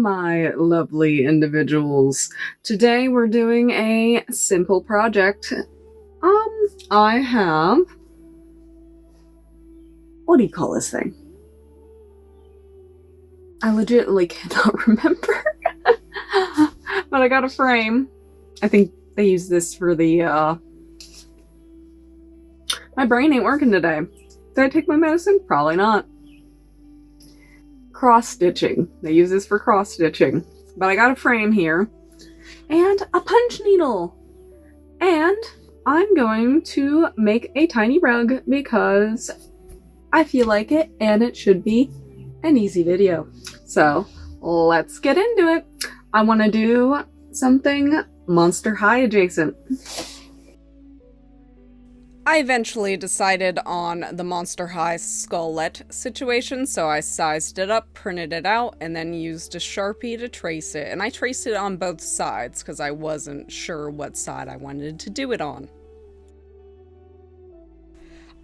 my lovely individuals. Today we're doing a simple project. I have, what do you call this thing? I legitimately cannot remember. But I got a frame. I think they use this for the, my brain ain't working today. Did I take my medicine? Probably not. Cross-stitching. They use this for cross-stitching. But I got a frame here. And a punch needle. And I'm going to make a tiny rug because I feel like it and it should be an easy video. So let's get into it. I want to do something Monster High adjacent. I eventually decided on the Monster High Skullette situation, so I sized it up, printed it out, and then used a Sharpie to trace it. And I traced it on both sides because I wasn't sure what side I wanted to do it on.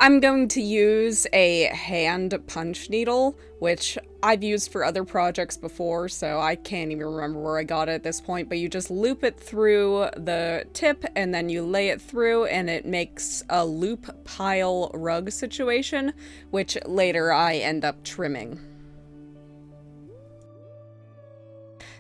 I'm going to use a hand punch needle, which I've used for other projects before, so I can't even remember where I got it at this point, but you just loop it through the tip and then you lay it through and it makes a loop pile rug situation, which later I end up trimming.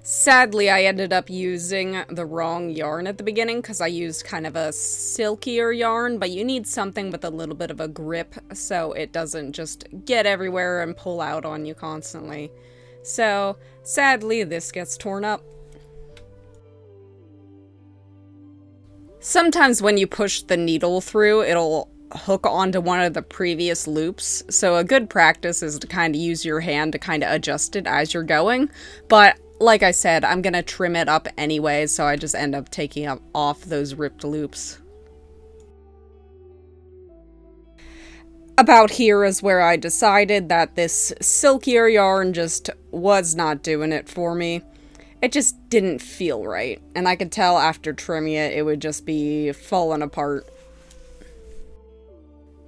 Sadly, I ended up using the wrong yarn at the beginning because I used kind of a silkier yarn, but you need something with a little bit of a grip so it doesn't just get everywhere and pull out on you constantly. So, sadly, this gets torn up. Sometimes when you push the needle through, it'll hook onto one of the previous loops, so a good practice is to kind of use your hand to kind of adjust it as you're going, but like I said, I'm gonna trim it up anyway, so I just end up taking off those ripped loops. About here is where I decided that this silkier yarn just was not doing it for me. It just didn't feel right, and I could tell after trimming it, it would just be falling apart.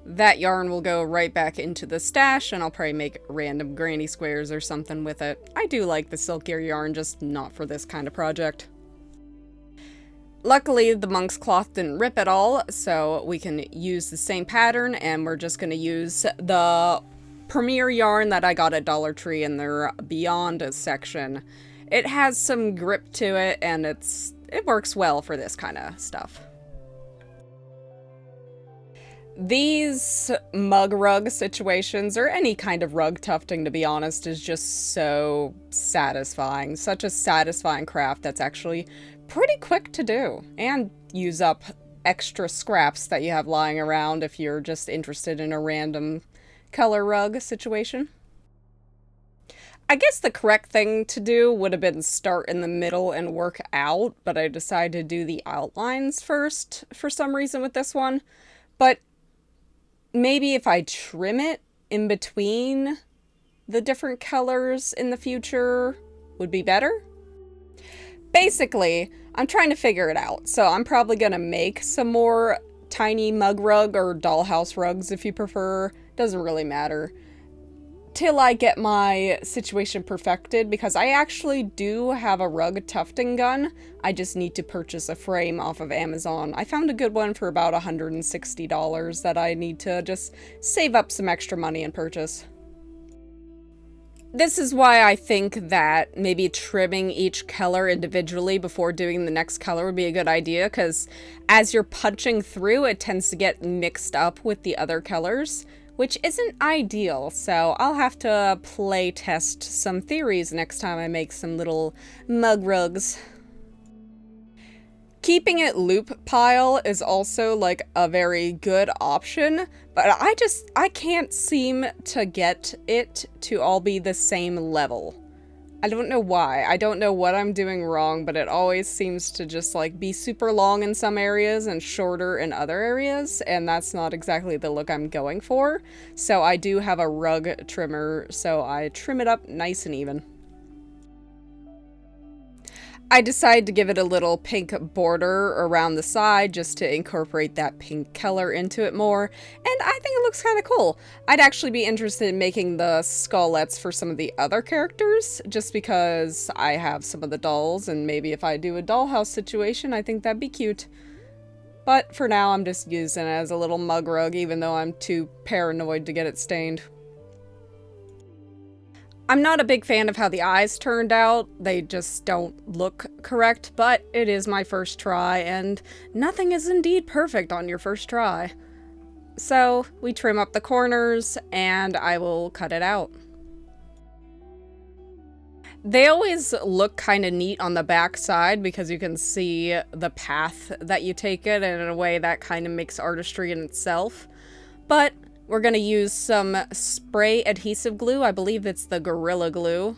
That yarn will go right back into the stash, and I'll probably make random granny squares or something with it. I do like the silkier yarn, just not for this kind of project. Luckily, the monk's cloth didn't rip at all, so we can use the same pattern, and we're just going to use the Premier yarn that I got at Dollar Tree in their Beyond section. It has some grip to it, and it works well for this kind of stuff. These mug rug situations, or any kind of rug tufting to be honest, is just so satisfying. Such a satisfying craft that's actually pretty quick to do, and use up extra scraps that you have lying around if you're just interested in a random color rug situation. I guess the correct thing to do would have been start in the middle and work out, but I decided to do the outlines first for some reason with this one. But maybe if I trim it in between the different colors in the future would be better. Basically, I'm trying to figure it out, so I'm probably gonna make some more tiny mug rug or dollhouse rugs if you prefer, doesn't really matter, till I get my situation perfected, because I actually do have a rug tufting gun. I just need to purchase a frame off of Amazon. I found a good one for about $160 that I need to just save up some extra money and purchase. This is why I think that maybe trimming each color individually before doing the next color would be a good idea, because as you're punching through, it tends to get mixed up with the other colors, which isn't ideal, so I'll have to play test some theories next time I make some little mug rugs. Keeping it loop pile is also like a very good option, but I can't seem to get it to all be the same level. I don't know why. I don't know what I'm doing wrong, but it always seems to just like be super long in some areas and shorter in other areas, and that's not exactly the look I'm going for. So I do have a rug trimmer, so I trim it up nice and even. I decided to give it a little pink border around the side just to incorporate that pink color into it more, and I think it looks kind of cool. I'd actually be interested in making the skullettes for some of the other characters, just because I have some of the dolls, and maybe if I do a dollhouse situation, I think that'd be cute. But for now, I'm just using it as a little mug rug, even though I'm too paranoid to get it stained. I'm not a big fan of how the eyes turned out. They just don't look correct, but it is my first try, and nothing is indeed perfect on your first try. So we trim up the corners, and I will cut it out. They always look kind of neat on the back side because you can see the path that you take it, and in a way that kind of makes artistry in itself. But we're going to use some spray adhesive glue, I believe it's the Gorilla Glue,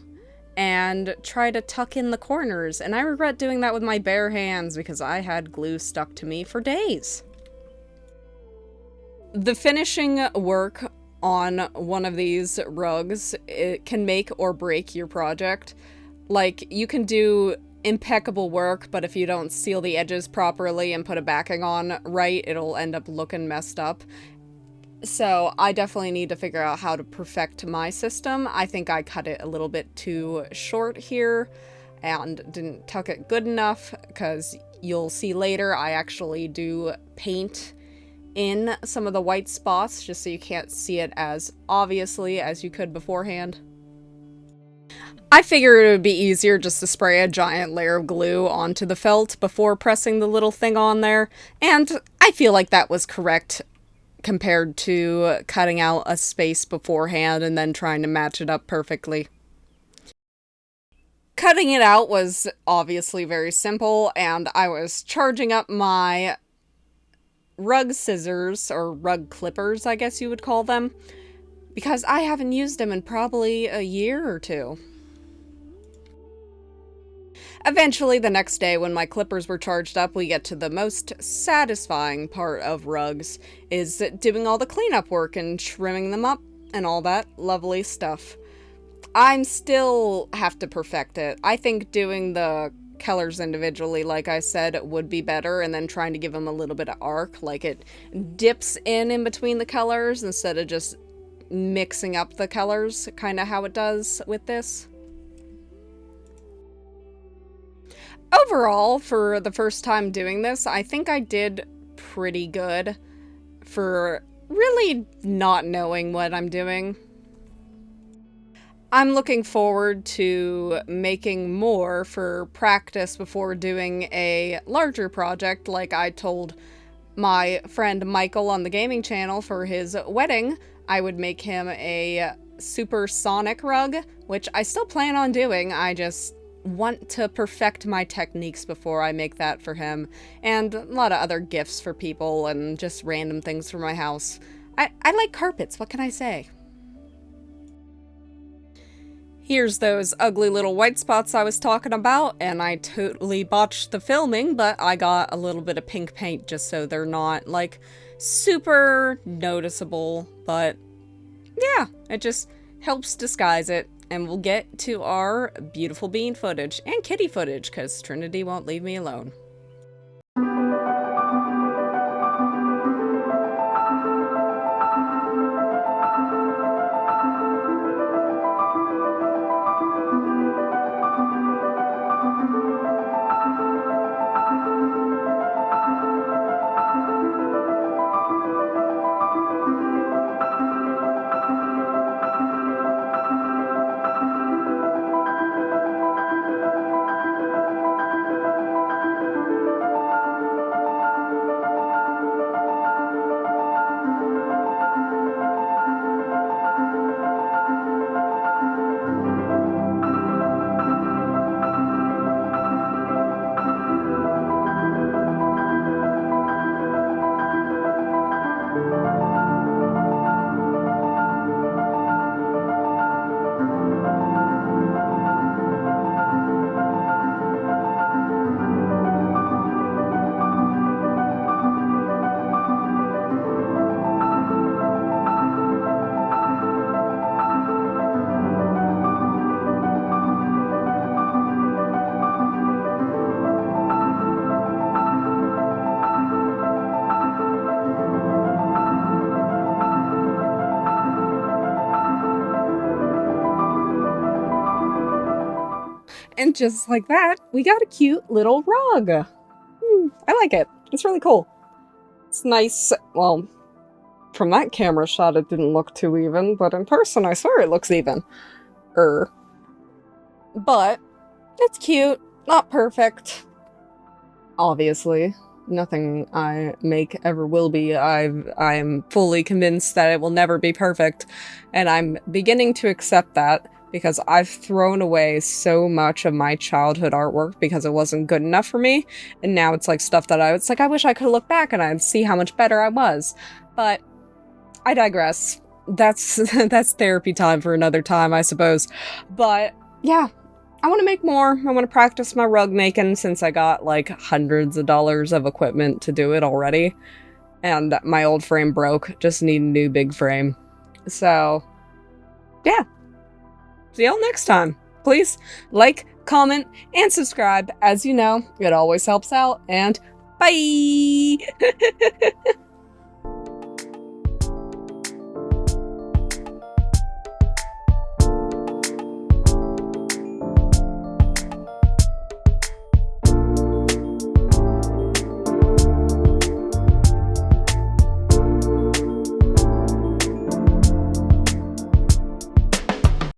and try to tuck in the corners. And I regret doing that with my bare hands because I had glue stuck to me for days. The finishing work on one of these rugs, it can make or break your project. Like, you can do impeccable work, but if you don't seal the edges properly and put a backing on right, it'll end up looking messed up. So I definitely need to figure out how to perfect my system. I think I cut it a little bit too short here and didn't tuck it good enough, because you'll see later I actually do paint in some of the white spots just so you can't see it as obviously as you could beforehand. I figured it would be easier just to spray a giant layer of glue onto the felt before pressing the little thing on there, and I feel like that was correct compared to cutting out a space beforehand and then trying to match it up perfectly. Cutting it out was obviously very simple, and I was charging up my rug scissors, or rug clippers, I guess you would call them, because I haven't used them in probably a year or two. Eventually, the next day, when my clippers were charged up, we get to the most satisfying part of rugs, is doing all the cleanup work and trimming them up and all that lovely stuff. I'm still have to perfect it. I think doing the colors individually, like I said, would be better, and then trying to give them a little bit of arc, like it dips in between the colors instead of just mixing up the colors, kind of how it does with this. Overall, for the first time doing this, I think I did pretty good for really not knowing what I'm doing. I'm looking forward to making more for practice before doing a larger project, like I told my friend Michael on the gaming channel for his wedding. I would make him a supersonic rug, which I still plan on doing. I just want to perfect my techniques before I make that for him, and a lot of other gifts for people and just random things for my house. I like carpets, what can I say? Here's those ugly little white spots I was talking about, and I totally botched the filming, but I got a little bit of pink paint just so they're not, like, super noticeable, but yeah, it just helps disguise it. And we'll get to our beautiful bean footage and kitty footage, because Trinity won't leave me alone. And just like that, we got a cute little rug. I like it. It's really cool. It's nice. Well, from that camera shot, it didn't look too even, but in person, I swear it looks even. But it's cute. Not perfect. Obviously. Nothing I make ever will be. I'm fully convinced that it will never be perfect, and I'm beginning to accept that because I've thrown away so much of my childhood artwork because it wasn't good enough for me, and now it's like stuff that it's like I wish I could look back and I'd see how much better I was. But I digress. That's therapy time for another time, I suppose. But yeah. I want to make more. I want to practice my rug making since I got like hundreds of dollars of equipment to do it already. And my old frame broke. Just need a new big frame. So, yeah. See y'all next time. Please like, comment, and subscribe. As you know, it always helps out. And bye!